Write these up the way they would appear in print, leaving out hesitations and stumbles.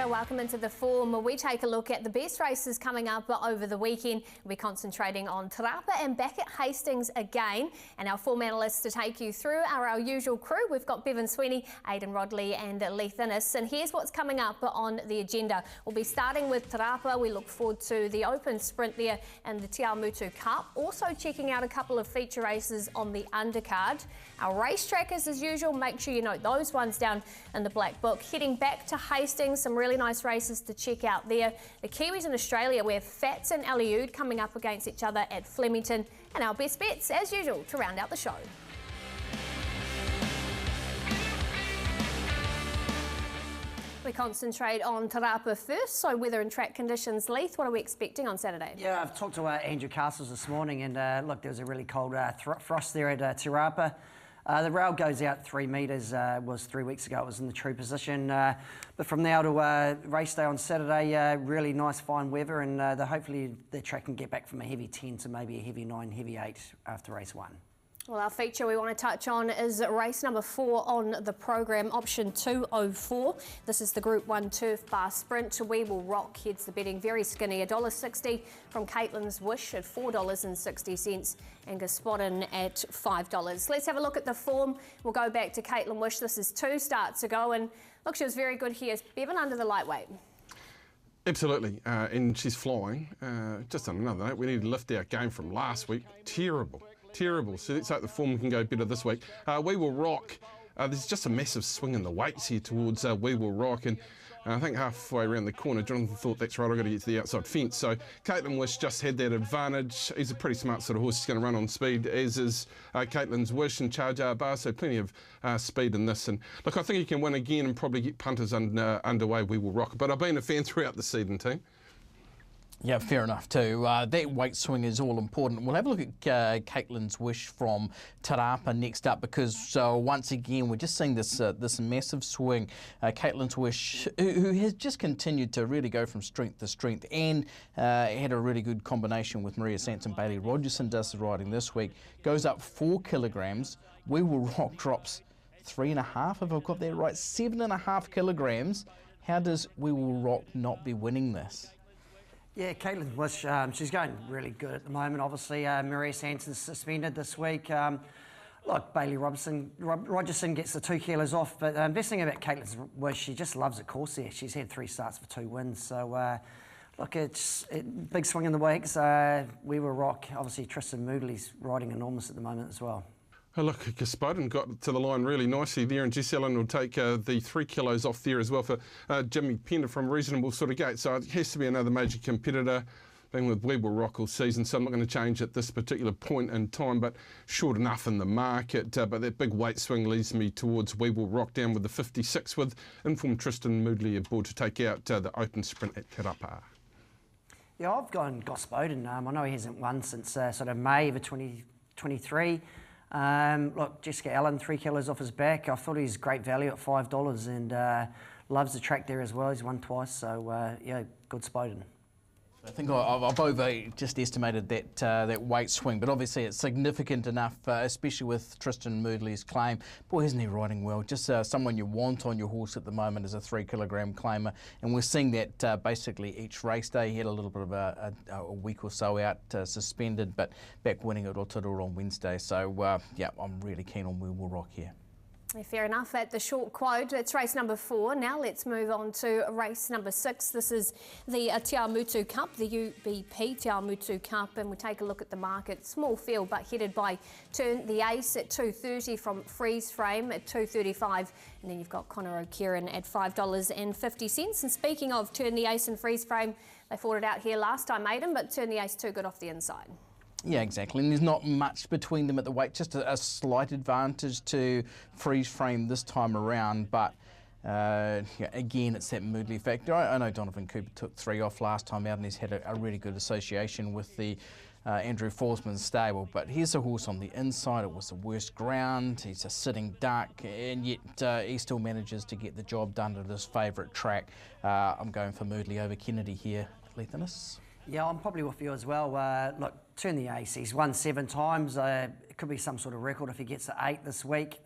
ora, welcome into the form where we take a look at the best races coming up over the weekend. We'll be concentrating on Te Rapa and back at Hastings again. And our form analysts to take you through are our usual crew. We've got Bevan Sweeney, Aidan Rodley and Leith Innes. And here's what's coming up on the agenda. We'll be starting with Te Rapa. We look forward to the open sprint there and the Te Mutu Cup. Also checking out a couple of feature races on the undercard. Our race trackers as usual, make sure you note those ones down in the black book. Heading back to Hastings, some really nice races to check out there. The Kiwis in Australia, we have Fats and Aliud coming up against each other at Flemington, and our best bets as usual to round out the show. We concentrate on Te Rapa first, so weather and track conditions. Leith, what are we expecting on Saturday? Yeah, I've talked to Andrew Castles this morning, and look, there was a really cold frost there at Te Rapa. The rail goes out 3 metres, was 3 weeks ago, it was in the true position. But from now to race day on Saturday, really nice fine weather, and hopefully the track can get back from a heavy 10 to maybe a heavy 9, heavy 8 after race 1. Well, our feature we want to touch on is race number 4 on the program, option 204. This is the Group 1 Turf Bar Sprint. We Will Rock heads the betting, very skinny, $1.60 from Caitlin's Wish at $4.60 and Gospodin at $5. Let's have a look at the form. We'll go back to Caitlin Wish. This is 2 starts ago, and look, she was very good here. Bevan under the lightweight. Absolutely, and she's flying. Just on another note, we need to lift our game from last week. Terrible. So let's hope the form can go better this week. We Will Rock. There's just a massive swing in the weights here towards We Will Rock, and I think halfway around the corner, Jonathan thought, that's right, I've got to get to the outside fence. So Caitlin Wish just had that advantage. He's a pretty smart sort of horse. He's going to run on speed, as is Caitlin's Wish and Charge Our Bar, so plenty of speed in this. And look, I think he can win again and probably get punters underway, We Will Rock. But I've been a fan throughout the season, team. Yeah, fair enough too. That weight swing is all important. We'll have a look at Caitlin's Wish from Te Rapa next up, because once again we're just seeing this massive swing. Caitlin's Wish, who has just continued to really go from strength to strength, and had a really good combination with Maria Sanson. Bailey Rogerson does the riding this week, goes up 4 kilograms. We Will Rock drops 3.5, if I've got that right, 7.5 kilograms. How does We Will Rock not be winning this? Yeah, Caitlin Wish, she's going really good at the moment. Obviously, Maria Sanson's suspended this week. Look, Bailey Rogerson gets the 2 kilos off, but the best thing about Caitlin Wish, she just loves the course there. She's had 3 starts for 2 wins. So, look, it's big swing in the weeks. We Will Rock. Obviously, Tristan Moodley's riding enormous at the moment as well. Oh, look, Gospodin got to the line really nicely there, and Jess Ellen will take the 3 kilos off there as well for Jimmy Pender from reasonable sort of gate. So it has to be another major competitor. Been with We Will Rock all season, so I'm not going to change at this particular point in time, but short enough in the market. But that big weight swing leads me towards We Will Rock down with the 56, with informed Tristan Moodley aboard to take out the open sprint at Te Rapa. Yeah, I've gone Gospodin. I know he hasn't won since sort of May of 2023. Look, Jessica Allen, 3 kilos off his back. I thought he's great value at $5 and loves the track there as well. He's won twice, so yeah, good Spoden. I think I've over just estimated that weight swing, but obviously it's significant enough, especially with Tristan Moodley's claim. Boy, isn't he riding well? Just someone you want on your horse at the moment is a 3 kilogram claimer, and we're seeing that basically each race day. He had a little bit of a week or so out suspended, but back winning at Rotorua on Wednesday. So yeah, I'm really keen on We Will Rock here. Fair enough at the short quote. It's race number 4. Now let's move on to race number 6. This is the Te Mutu Cup, the UBP Te Mutu Cup, and we take a look at the market. Small field, but headed by Turn the Ace at $2.30 from Freeze Frame at $2.35, and then you've got Connor O'Kieran at $5.50. And speaking of Turn the Ace and Freeze Frame, they fought it out here last time, Aidan, but Turn the Ace too good off the inside. Yeah, exactly. And there's not much between them at the weight, just a slight advantage to Freeze Frame this time around. But yeah, again, it's that Moodley factor. I know Donovan Cooper took 3 off last time out, and he's had a really good association with the Andrew Forsman stable. But here's a horse on the inside. It was the worst ground. He's a sitting duck, and yet he still manages to get the job done at his favourite track. I'm going for Moodley over Kennedy here. Leith Innes. Yeah, I'm probably with you as well. Look, Turn the Ace. He's won 7 times. It could be some sort of record if he gets to 8 this week.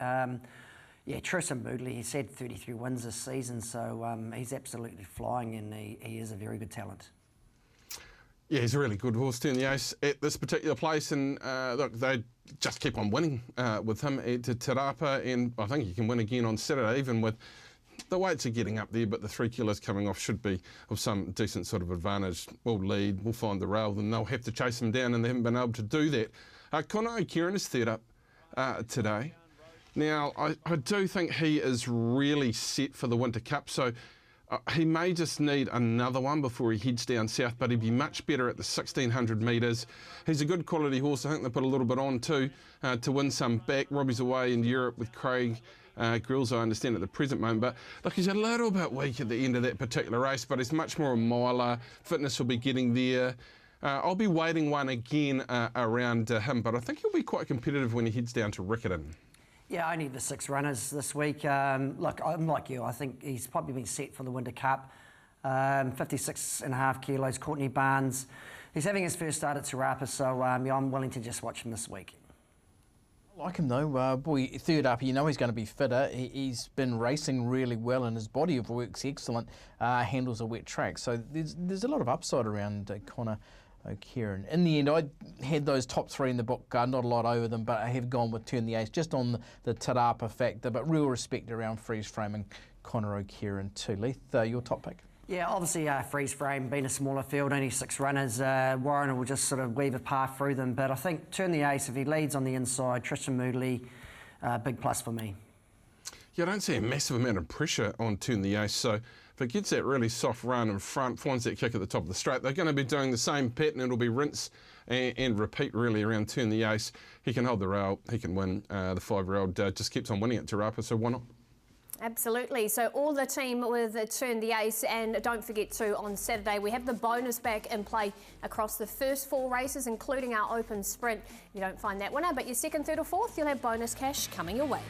Yeah, Tristan Moodley, he's had 33 wins this season, so he's absolutely flying, and he is a very good talent. Yeah, he's a really good horse, Turn the Ace, at this particular place, and look, they just keep on winning with him at Te Rapa, and I think he can win again on Saturday, even with the weights are getting up there, but the 3 kilos coming off should be of some decent sort of advantage. We'll lead, we'll find the rail, then they'll have to chase him down, and they haven't been able to do that. Conor O'Kieran is third up today. Now, I do think he is really set for the Winter Cup, so he may just need another one before he heads down south, but he'd be much better at the 1,600 metres. He's a good quality horse. I think they put a little bit on too to win some back. Robbie's away in Europe with Craig Grills, I understand, at the present moment. But look, he's a little bit weak at the end of that particular race, but he's much more a miler. Fitness will be getting there. I'll be waiting one again around him, but I think he'll be quite competitive when he heads down to Riccarton. Yeah, only the 6 runners this week. Look, I'm like you. I think he's probably been set for the Winter Cup. 56.5 kilos, Courtney Barnes. He's having his first start at Te Rapa, so yeah, I'm willing to just watch him this week. I like him though. Boy, third up, you know he's going to be fitter. He's been racing really well and his body of work's excellent, handles a wet track. So there's a lot of upside around Conor O'Kieran. In the end, I had those top 3 in the book, not a lot over them, but I have gone with Turn the Ace just on the Te Rapa factor, but real respect around freeze framing Conor O'Kieran too. Leith, your top pick? Yeah, obviously freeze frame, being a smaller field, only 6 runners, Warren will just sort of weave a path through them, but I think Turn the Ace, if he leads on the inside, Tristan Moodley, big plus for me. Yeah, I don't see a massive amount of pressure on Turn the Ace, so if it gets that really soft run in front, finds that kick at the top of the straight, they're going to be doing the same pattern. It'll be rinse and repeat really around Turn the Ace. He can hold the rail, he can win. The 5-year-old just keeps on winning at Te Rapa, so why not? Absolutely. So all the team with Turn the Ace, and don't forget to, on Saturday, we have the bonus back in play across the first 4 races, including our open sprint. You don't find that winner, but your second, third or fourth, you'll have bonus cash coming your way.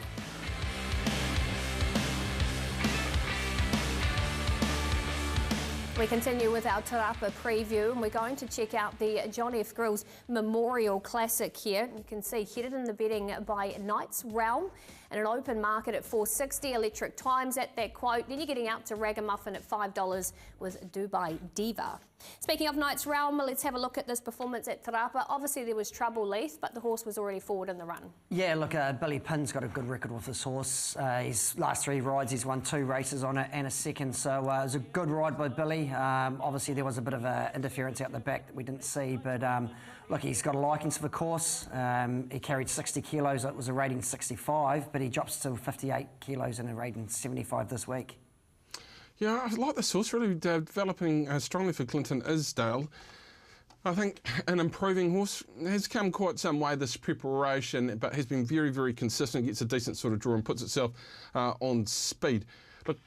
We continue with our Te Rapa preview, and we're going to check out the John F. Grills Memorial Classic here. You can see headed in the betting by Knight's Realm and an open market at $4.60, Electric Times at that quote. Then you're getting out to Ragamuffin at $5 with Dubai Diva. Speaking of Knight's Realm, let's have a look at this performance at Te Rapa. Obviously there was trouble, Leith, but the horse was already forward in the run. Yeah, look, Billy Pinn's got a good record with this horse. His last 3 rides, he's won 2 races on it and a second, so it was a good ride by Billy. Obviously there was a bit of interference out the back that we didn't see, but look, he's got a liking for the course. He carried 60 kilos, it was a rating 65, but he drops to 58 kilos and a rating 75 this week. Yeah, I like this horse, really developing strongly for Clinton Isdale. I think an improving horse has come quite some way this preparation, but has been very, very consistent, gets a decent sort of draw and puts itself on speed. Look,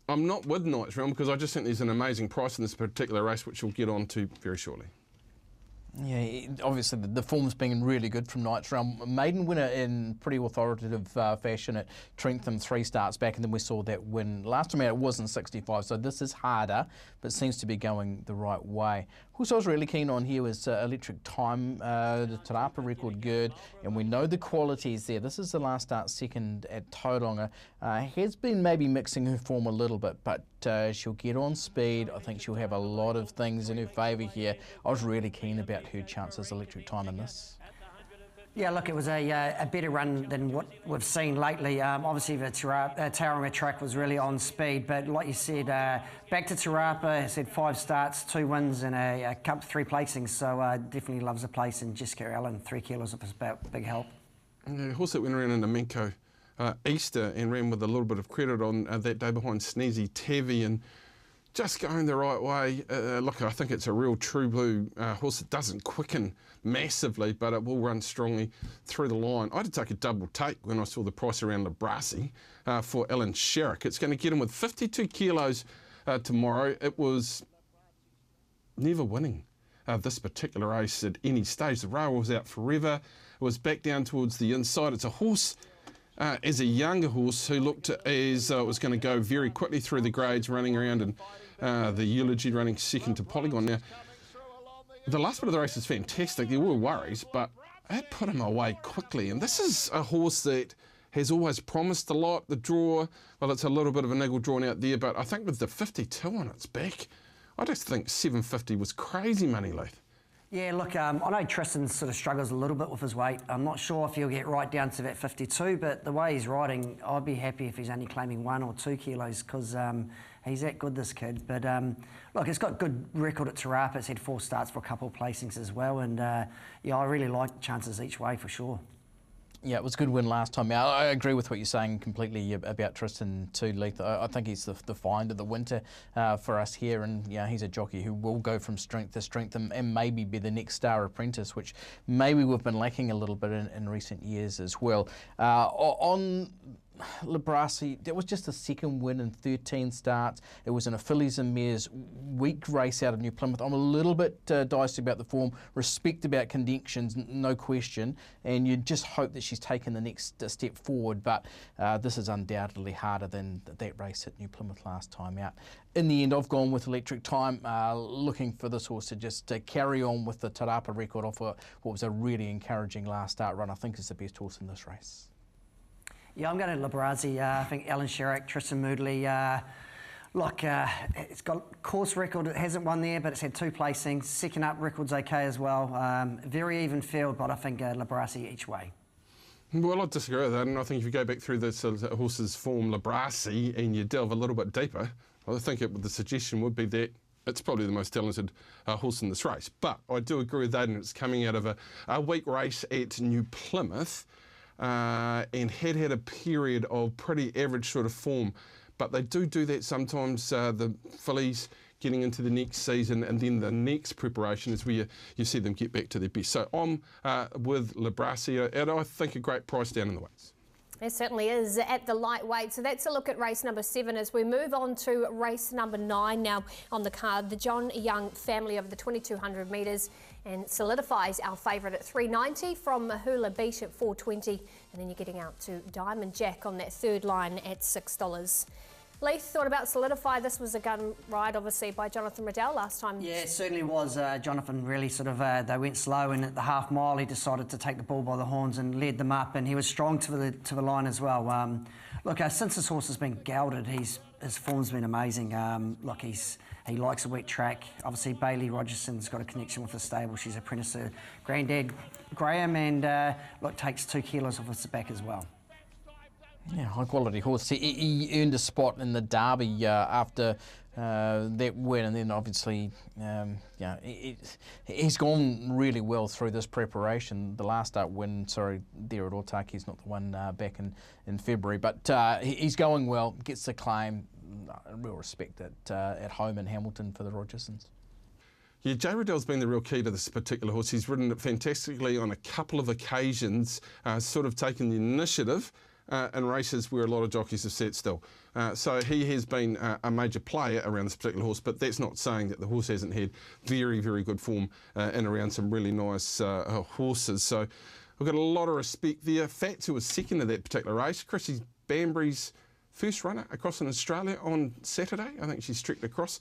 I'm not with Knight's Realm because I just think there's an amazing price in this particular race, which we'll get on to very shortly. Yeah, obviously the form's been really good from Knight's Realm. Maiden winner in pretty authoritative fashion at Trentham 3 starts back, and then we saw that win last time out. It wasn't 65, so this is harder, but seems to be going the right way. Horse I was really keen on here was Electric Time, the Te Rapa record good, and we know the quality is there. This is the last start second at Tauranga. Has been maybe mixing her form a little bit, but she'll get on speed. I think she'll have a lot of things in her favour here. I was really keen about her chances, Electric Time, in this. Yeah, look, it was a better run than what we've seen lately. Obviously, the Tauranga track was really on speed, but like you said, back to Te Rapa, has had 5 starts, 2 wins and a cup, 3 placings, so definitely loves the place, and Jessica Allen, 3 kilos of about big help. Yeah, horse that went around in Amenco Easter and ran with a little bit of credit on that day behind Sneezy Tavi, and just going the right way. Look, I think it's a real true blue horse that doesn't quicken massively, but it will run strongly through the line. I had to take a double take when I saw the price around Labrasi for Alan Sherrick. It's going to get him with 52 kilos tomorrow. It was never winning this particular race at any stage. The rail was out forever. It was back down towards the inside. It's a horse as a younger horse who looked as though it was going to go very quickly through the grades, running around, and the Eulogy running second to Polygon. Now, the last bit of the race is fantastic. There were worries, but it put him away quickly. And this is a horse that has always promised a lot. The draw, well, it's a little bit of a niggle drawn out there, but I think with the 52 on its back, I just think 750 was crazy money, Leith. Yeah, look, I know Tristan sort of struggles a little bit with his weight. I'm not sure if he'll get right down to that 52, but the way he's riding, I'd be happy if he's only claiming 1 or 2 kilos because he's that good, this kid. But look, he's got good record at Te Rapa. It's had 4 starts for a couple of placings as well. And yeah, I really like chances each way for sure. Yeah, it was a good win last time out. I agree with what you're saying completely about Tristan too, Leith. I think he's the find of the winter for us here, and yeah, he's a jockey who will go from strength to strength and maybe be the next star apprentice, which maybe we've been lacking a little bit in recent years as well. On Labrasi, that was just a second win in 13 starts. It was in a fillies and mares weak race out of New Plymouth. I'm a little bit dicey about the form, respect about connections, no question, and you just hope that she's taken the next step forward, but this is undoubtedly harder than that race at New Plymouth last time out. In the end, I've gone with Electric Time, looking for this horse to just carry on with the Te Rapa record off what was a really encouraging last start run. I think it's the best horse in this race. Yeah, I'm going to Labrazi. I think Alan Sherrick, Tristan Moodley. Look, it's got course record. It hasn't won there, but it's had 2 placings. Second up record's okay as well. Very even field, but I think Labrazi each way. Well, I disagree with that, and I think if you go back through the horse's form, Labrasi, and you delve a little bit deeper, I think the suggestion would be that it's probably the most talented horse in this race. But I do agree with that, and it's coming out of a weak race at New Plymouth. And had a period of pretty average sort of form. But they do that sometimes, the fillies getting into the next season, and then the next preparation is where you see them get back to their best. So I'm with Labrasi, and I think a great price down in the weights. It certainly is at the lightweight. So that's a look at race number 7 as we move on to race number 9 now on the card. The John Young family of the 2200 metres and solidifies our favourite at $3.90 from Mahula Beat at $4.20, and then you're getting out to Diamond Jack on that third line at $6. Leith, thought about Solidify. This was a gun ride, obviously, by Jonathan Riddell last time. Yeah, it certainly was. Jonathan really sort of, they went slow, and at the half mile he decided to take the bull by the horns and led them up, and he was strong to the line as well. Look, since this horse has been gelded, his form's been amazing. Look, he likes a wet track. Obviously, Bailey Rogerson's got a connection with the stable. She's apprentice to Granddad Graham, and look, takes 2 kilos off his back as well. Yeah, high quality horse. He earned a spot in the Derby after that win, and then obviously, he's gone really well through this preparation. The last start win, there at Otaki is not the one back in February, but he's going well, gets the claim. Real respect at home in Hamilton for the Rogersons. Yeah, Jay Riddell's been the real key to this particular horse. He's ridden it fantastically on a couple of occasions, sort of taken the initiative in races where a lot of jockeys have sat still. So he has been a major player around this particular horse, but that's not saying that the horse hasn't had very, very good form in around some really nice horses. So we've got a lot of respect there. Fats, who was second in that particular race. Chrissy Bambury's first runner across in Australia on Saturday. I think she streaked across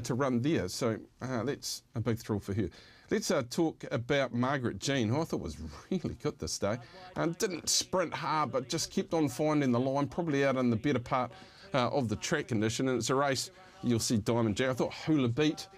to run there. So that's a big thrill for her. Let's talk about Margaret Jean, who I thought was really good this day. Didn't sprint hard, but just kept on finding the line, probably out in the better part of the track condition. And it's a race, you'll see Diamond Jack. I thought Hula Beat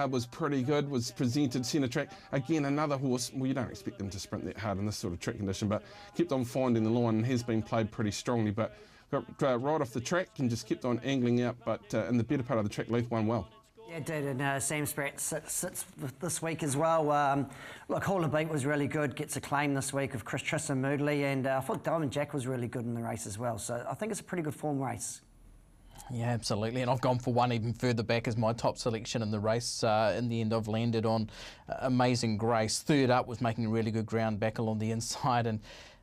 was pretty good, was presented centre track. Again, another horse, well, you don't expect them to sprint that hard in this sort of track condition, but kept on finding the line and has been played pretty strongly. But got right off the track and just kept on angling out, but in the better part of the track, Leith won well. Yeah, it did, and Sam Spratt sits this week as well. Look, Hula Beat was really good, gets a claim this week of Tristan Moodley, and I thought Diamond Jack was really good in the race as well, so I think it's a pretty good form race. Yeah, absolutely, and I've gone for one even further back as my top selection in the race. In the end, I've landed on Amazing Grace. Third up was making really good ground back along the inside, and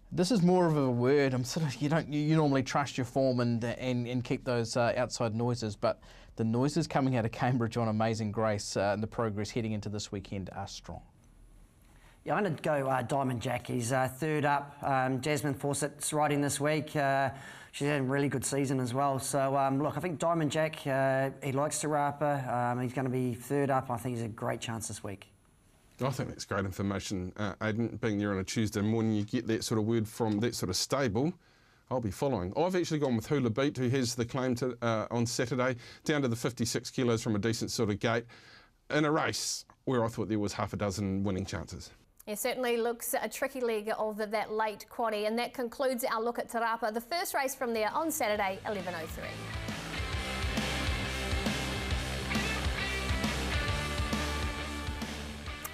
this is more of a word. I'm sort of you normally trust your form and keep those outside noises, but the noises coming out of Cambridge on Amazing Grace and the progress heading into this weekend are strong. Yeah, I'm going to go Diamond Jack. He's third up. Jasmine Fawcett's riding this week. She's had a really good season as well. So, look, I think Diamond Jack, he likes Te Rapa. He's going to be third up. I think he's a great chance this week. I think that's great information, Aidan. Being there on a Tuesday morning, you get that sort of word from that sort of stable. I'll be following. I've actually gone with Hula Beat, who has the claim to on Saturday, down to the 56 kilos from a decent sort of gate, in a race where I thought there was half a dozen winning chances. It certainly looks a tricky leg of that late quaddie, and that concludes our look at Te Rapa. The first race from there on Saturday, 11:03.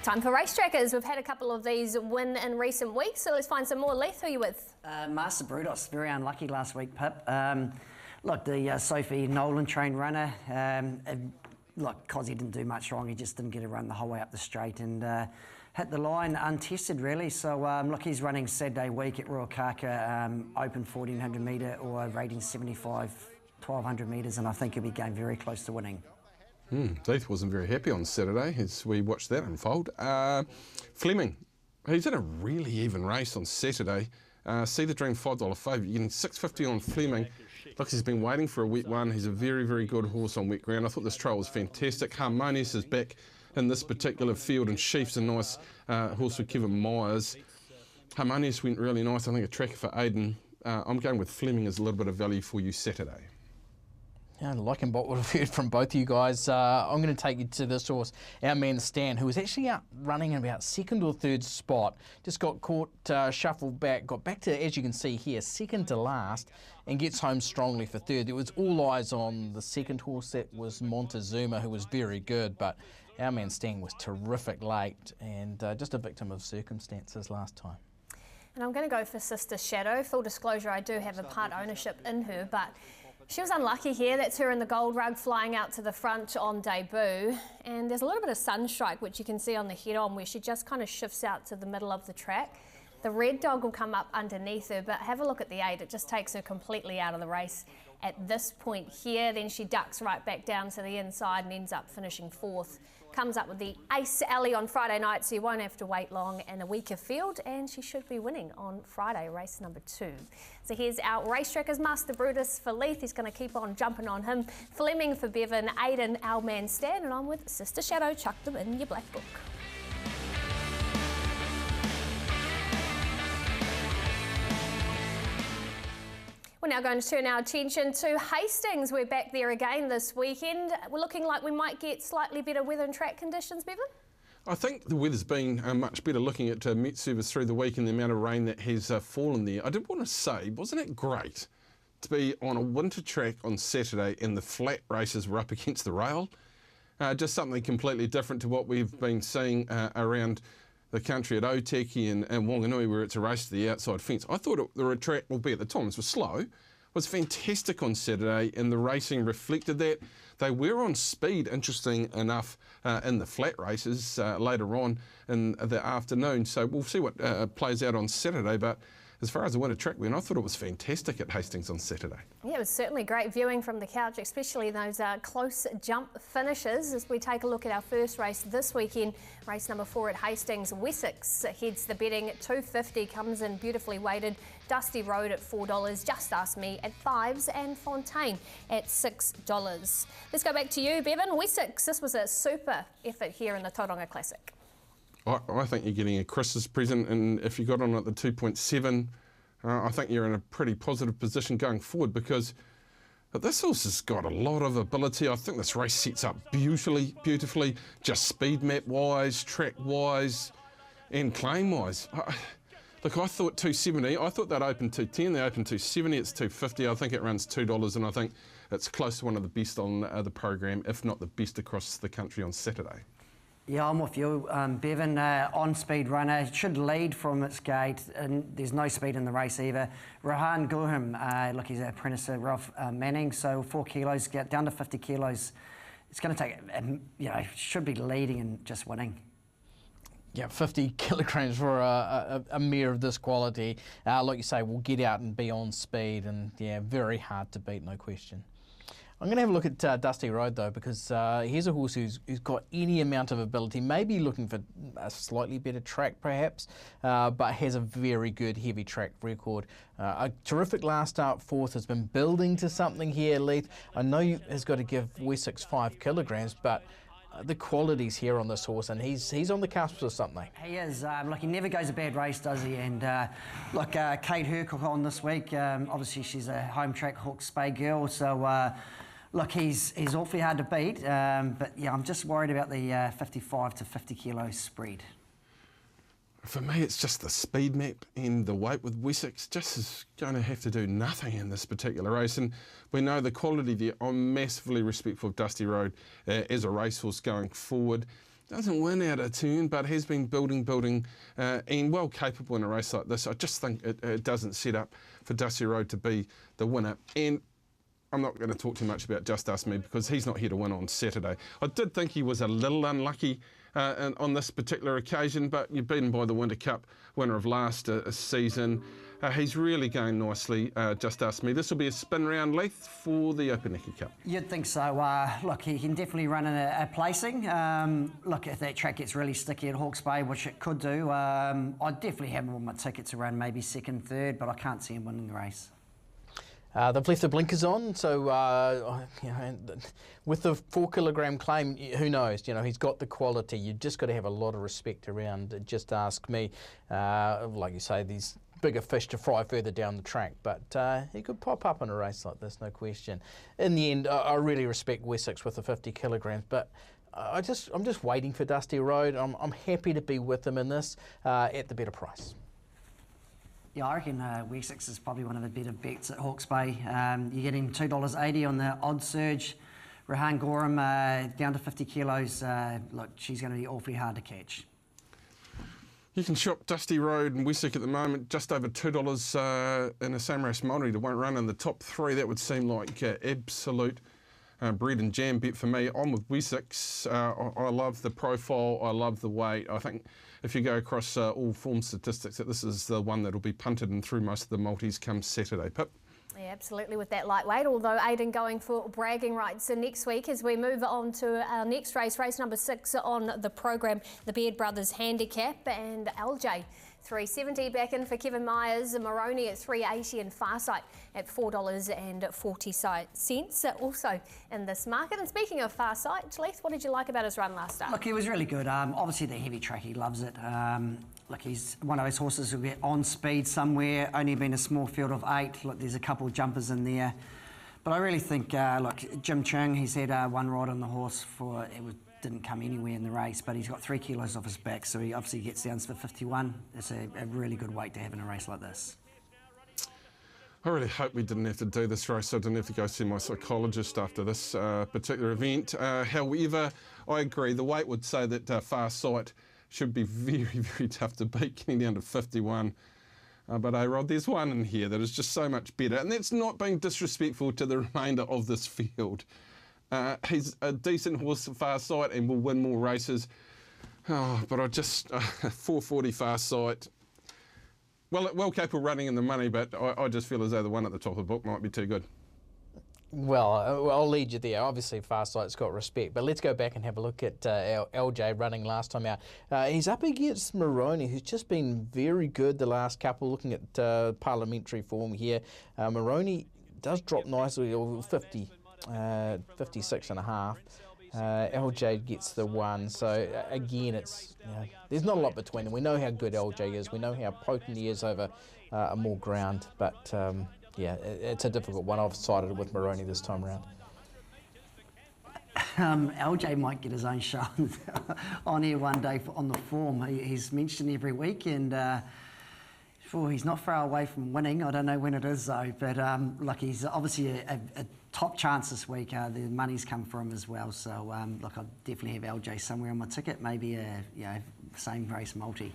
Time for race trackers. We've had a couple of these win in recent weeks, so let's find some more. Leith, who are you with? Master Brutus, very unlucky last week, Pip. Look, the Sophie Nolan trained runner, look, Cozzy didn't do much wrong. He just didn't get a run the whole way up the straight and hit the line untested, really. So, look, he's running Saturday week at Ruakaka, open 1400 metre or rating 75, 1200 metres, and I think he'll be going very close to winning. Leith wasn't very happy on Saturday as we watched that unfold. Fleming, he's in a really even race on Saturday. See the Dream $5 favourite. You're getting $6.50 on Fleming. Look, he's been waiting for a wet one. He's a very, very good horse on wet ground. I thought this trail was fantastic. Harmonious is back in this particular field, and Sheaf's a nice horse for Kevin Myers. Harmonious went really nice. I think a tracker for Aidan. I'm going with Fleming as a little bit of value for you Saturday. Yeah, liking what we've heard from both of you guys. I'm going to take you to this horse, our man Stan, who was actually out running in about second or third spot. Just got caught, shuffled back, got back to, as you can see here, second to last, and gets home strongly for third. There was all eyes on the second horse, that was Montezuma, who was very good, but our man Stan was terrific late and just a victim of circumstances last time. And I'm going to go for Sister Shadow. Full disclosure, I do have a part ownership in her, but she was unlucky here. That's her in the gold rug flying out to the front on debut. And there's a little bit of sunstrike, which you can see on the head on, where she just kind of shifts out to the middle of the track. The red dog will come up underneath her, but have a look at the 8. It just takes her completely out of the race at this point here. Then she ducks right back down to the inside and ends up finishing 4th. Comes up with the Ace Alley on Friday night, so you won't have to wait long, and a weaker field, and she should be winning on Friday, race number 2. So here's our race trackers. Master Brutus for Leith, he's going to keep on jumping on him. Fleming for Bevan, Aidan, our man Stan, and I'm with Sister Shadow. Chuck them in your black book. We're now going to turn our attention to Hastings. We're back there again this weekend. We're looking like we might get slightly better weather and track conditions, Bevan? I think the weather's been much better looking at Met Service through the week and the amount of rain that has fallen there. I did want to say, wasn't it great to be on a winter track on Saturday and the flat races were up against the rail? Just something completely different to what we've been seeing around the country at Otaki and Wanganui, where it's a race to the outside fence. I thought the track, albeit at the times was slow, was fantastic on Saturday, and the racing reflected that. They were on speed, interesting enough, in the flat races later on in the afternoon. So we'll see what plays out on Saturday. But as far as the winter track went, I thought it was fantastic at Hastings on Saturday. Yeah, it was certainly great viewing from the couch, especially those close jump finishes. As we take a look at our first race this weekend, race number 4 at Hastings, Wessex heads the betting at $2.50, comes in beautifully weighted. Dusty Road at $4, Just Ask Me at $5s, and Fontaine at $6. Let's go back to you, Bevan. Wessex, this was a super effort here in the Tauranga Classic. I think you're getting a Christmas present, and if you got on at the 2.7, I think you're in a pretty positive position going forward, because this horse has got a lot of ability. I think this race sets up beautifully, just speed map wise, track wise, and claim wise. Look, I thought 270. I thought that opened 210. They opened 270. It's 250. I think it runs $2, and I think it's close to one of the best on the program, if not the best across the country on Saturday. Yeah, I'm with you, Bevan. On-speed runner, it should lead from its gate, and there's no speed in the race either. Rahan Gurham, look, he's an apprentice of Ralph Manning, so 4 kilos, get down to 50 kilos. It's going to take, should be leading and just winning. Yeah, 50 kilograms for a mare of this quality. Like you say, will get out and be on speed, and yeah, very hard to beat, no question. I'm going to have a look at Dusty Road though, because here's a horse who's got any amount of ability, maybe looking for a slightly better track perhaps, but has a very good heavy track record. A terrific last start, 4th, has been building to something here, Leith. I know has got to give Wessex 5 kilograms, but the qualities here on this horse, and he's on the cusp of something. He is. Look, he never goes a bad race, does he? And look, Kate Hercock on this week. Obviously, she's a home track Hawke's Bay girl, so look, he's awfully hard to beat. But yeah, I'm just worried about the 55 to 50 kilo spread. For me, it's just the speed map and the weight with Wessex just is going to have to do nothing in this particular race. And we know the quality there. I'm massively respectful of Dusty Road as a racehorse going forward. Doesn't win out of turn, but has been building, and well capable in a race like this. I just think it doesn't set up for Dusty Road to be the winner. And I'm not going to talk too much about Just Ask Me because he's not here to win on Saturday. I did think he was a little unlucky on this particular occasion, but you're beaten by the Winter Cup winner of last season. He's really going nicely, Just Ask Me. This will be a spin round, Leith, for the Opuniki Cup. You'd think so. Look, he can definitely run in a placing. Look, if that track gets really sticky at Hawke's Bay, which it could do, I'd definitely have him on my ticket to run maybe second, third, but I can't see him winning the race. They've left the blinkers on, so you know, with the 4 kilogram claim, who knows? You know, he's got the quality. You've just got to have a lot of respect around. Just Ask Me, like you say, these bigger fish to fry further down the track, but he could pop up in a race like this, no question. In the end, I really respect Wessex with the 50 kilograms, but I'm just waiting for Dusty Road. I'm happy to be with him in this at the better price. Yeah, I reckon Wessex is probably one of the better bets at Hawke's Bay. You're getting $2.80 on the odd surge. Rahan Gorham down to 50 kilos. Look, she's going to be awfully hard to catch. You can shop Dusty Road and Wessex at the moment, just over $2 in a Same Race Multi to won't run in the top 3. That would seem like absolute bread and jam bet for me. I'm with Wessex. I love the profile. I love the weight. I think if you go across all form statistics, that this is the one that will be punted and through most of the multis come Saturday. Pip? Yeah, absolutely, with that lightweight, although Aidan going for bragging rights next week as we move on to our next race, race number 6 on the program, the Beard Brothers Handicap, and LJ. $3.70 back in for Kevin Myers, Maroney at $3.80 and Farsight at $4.40 also in this market. And speaking of Farsight, Leith, what did you like about his run last start? Look, he was really good. Obviously the heavy track, he loves it. Look, he's one of those horses who'll get on speed somewhere, only been a small field of 8. Look, there's a couple of jumpers in there. But I really think, look, Jim Chung, he's had one ride on the horse for, didn't come anywhere in the race, but he's got 3 kilos off his back, so he obviously gets down to the 51. It's a really good weight to have in a race like this. I really hope we didn't have to do this race, so I didn't have to go see my psychologist after this particular event. However, I agree, the weight would say that Farsight should be very, very tough to beat, getting down to 51. But A-Rod, there's one in here that is just so much better, and that's not being disrespectful to the remainder of this field. He's a decent horse at Farsight and will win more races. Oh, but I just, 440 Farsight. Well capable running in the money, but I just feel as though the one at the top of the book might be too good. Well, I'll lead you there. Obviously, Farsight's got respect, but let's go back and have a look at our LJ running last time out. He's up against Maroney, who's just been very good the last couple. Looking at parliamentary form here, Maroney does drop nicely, 56 and a half. LJ gets the 1. So again, it's there's not a lot between them. We know how good LJ is. We know how potent he is over more ground, but. Yeah, it's a difficult one. I've sided with Maroney this time around. LJ might get his own show on here one day on the form. He's mentioned every week, and he's not far away from winning. I don't know when it is though, but look, he's obviously a top chance this week. The money's come for him as well, so look, I'll definitely have LJ somewhere on my ticket. Maybe a same race multi.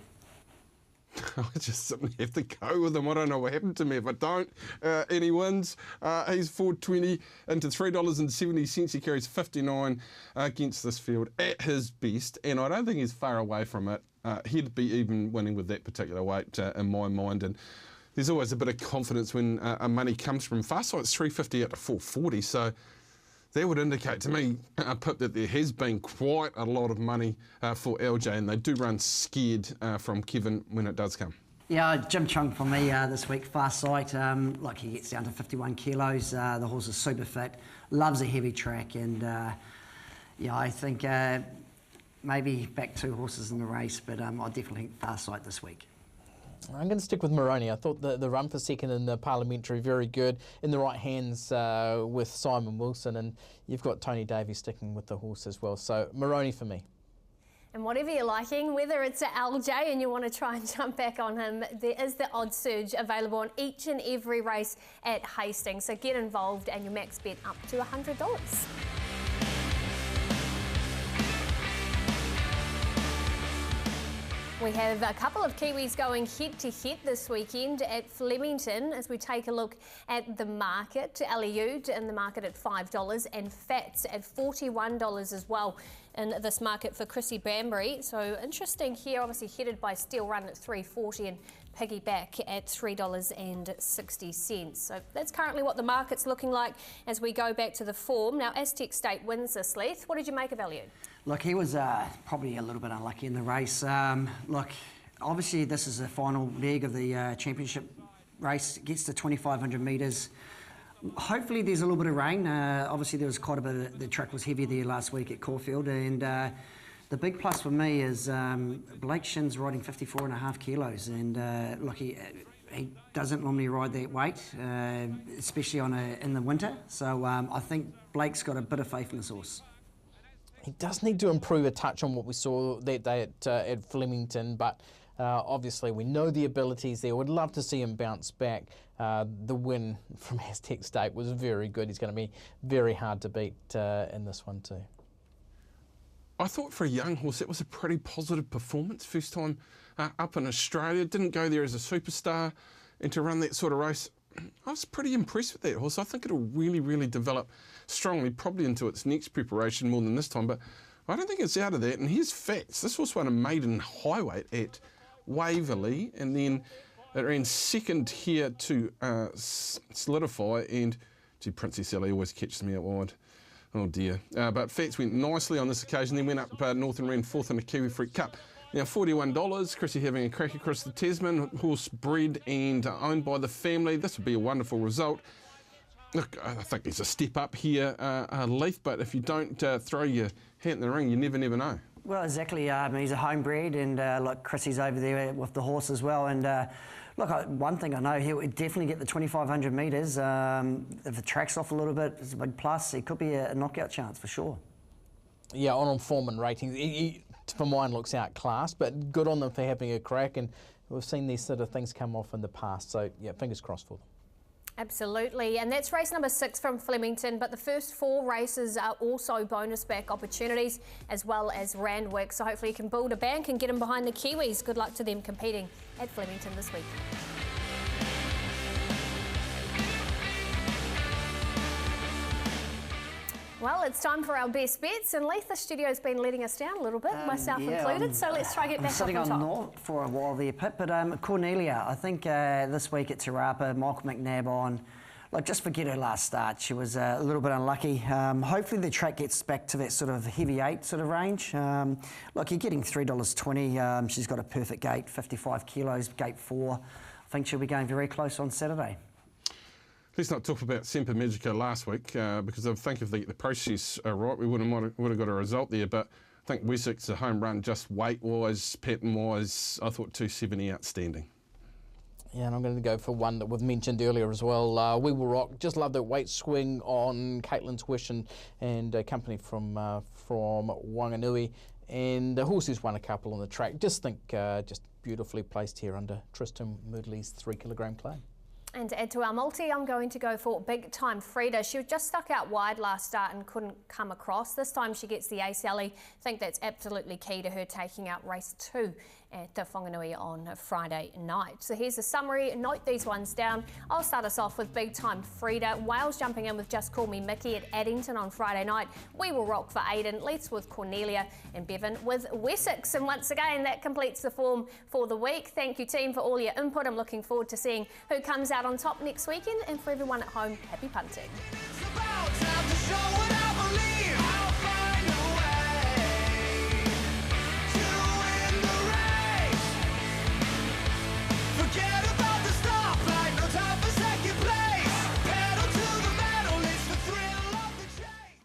I just simply have to go with him. I don't know what happened to me if I don't. And he wins. He's $4.20 into $3.70. He carries 59 against this field at his best, and I don't think he's far away from it. He'd be even winning with that particular weight in my mind. And there's always a bit of confidence when money comes from Farsight's $3.50 out to $4.40. So that would indicate to me, Pip, that there has been quite a lot of money for LJ, and they do run scared from Kevin when it does come. Yeah, Jim Chung for me this week, Farsight. Like he gets down to 51 kilos. The horse is super fit, loves a heavy track, and Yeah, I think maybe back 2 horses in the race, but I definitely think Farsight this week. I'm going to stick with Moroni. I thought the run for second in the Parliamentary, very good, in the right hands with Simon Wilson, and you've got Tony Davies sticking with the horse as well. So Moroni for me. And whatever you're liking, whether it's a LJ and you want to try and jump back on him, there is the odds surge available on each and every race at Hastings. So get involved and your max bet up to $100. We have a couple of Kiwis going head-to-head this weekend at Flemington as we take a look at the market. Aliud in the market at $5 and Fats at $41 as well in this market for Chrissy Banbury. So interesting here, obviously headed by Steel Run at $3.40 and Piggyback at $3.60. So that's currently what the market's looking like as we go back to the form. Now, Aztec State wins this, Leith. What did you make of Aliud? Look, he was probably a little bit unlucky in the race. Look, obviously this is the final leg of the championship race. It gets to 2,500 metres. Hopefully there's a little bit of rain. Obviously there was quite a bit of, the track was heavy there last week at Caulfield, and the big plus for me is Blake Shin's riding 54.5 kilos, and look, he doesn't normally ride that weight, especially in the winter. So I think Blake's got a bit of faith in his horse. He does need to improve a touch on what we saw that day at Flemington, but obviously we know the abilities there. Would love to see him bounce back. The win from Aztec State was very good. He's going to be very hard to beat in this one too. I thought for a young horse that was a pretty positive performance. First time up in Australia, didn't go there as a superstar, and to run that sort of race, I was pretty impressed with that horse. I think it'll really, really develop strongly, probably into its next preparation more than this time, but I don't think it's out of that. And here's Fats. This horse won a maiden highweight at Waverley, and then it ran second here to Solidify, and gee, Princess Ellie always catches me out wide. Oh dear. But Fats went nicely on this occasion, then went up north and ran fourth in the Kiwi Fruit Cup. Now $41, Chrissy having a crack across the Tasman, horse bred and owned by the family. This would be a wonderful result. Look, I think it's a step up here, Leith, but if you don't throw your hat in the ring, you never know. Well, exactly. He's a homebred, and look, Chrissy's over there with the horse as well. And look, one thing I know, he'll definitely get the 2,500 metres. If the track's off a little bit, it's a big plus. It could be a knockout chance for sure. Yeah, on form and ratings, he for mine looks outclassed, but good on them for having a crack. And we've seen these sort of things come off in the past. So yeah, fingers crossed for them. Absolutely, and that's race number 6 from Flemington, but the first 4 races are also bonus back opportunities as well as Randwick, so hopefully you can build a bank and get them behind the Kiwis. Good luck to them competing at Flemington this week. Well, it's time for our best bets, and Leith, the studio's been letting us down a little bit, myself included, so let's try to get back up on top. I'm sitting on North for a while there, Pip, but Cornelia, I think this week at Rapa, Michael McNabb on, like, just forget her last start. She was a little bit unlucky. Hopefully the track gets back to that sort of heavy 8 sort of range. Look, you're getting $3.20. She's got a perfect gate, 55 kilos, gate 4. I think she'll be going very close on Saturday. Let's not talk about Semper Magica last week because I think if they get the process right, we would have got a result there. But I think Wessex, a home run, just weight-wise, pattern-wise, I thought 270 outstanding. Yeah, and I'm going to go for one that we've mentioned earlier as well. We Will Rock. Just love that weight swing on Caitlin's Wish and company from Wanganui. And the horses won a couple on the track. Just think just beautifully placed here under Tristan Moodley's 3 kilogram claim. And to add to our multi, I'm going to go for Big Time Frida. She just stuck out wide last start and couldn't come across. This time she gets the ace alley. I think that's absolutely key to her taking out race 2 at Whanganui on Friday night. So here's a summary. Note these ones down. I'll start us off with Big Time Frida. Wales jumping in with Just Call Me Mickey at Addington on Friday night. We Will Rock for Aidan. Leith's with Cornelia and Bevan with Wessex. And once again, that completes the form for the week. Thank you, team, for all your input. I'm looking forward to seeing who comes out on top next weekend. And for everyone at home, happy punting.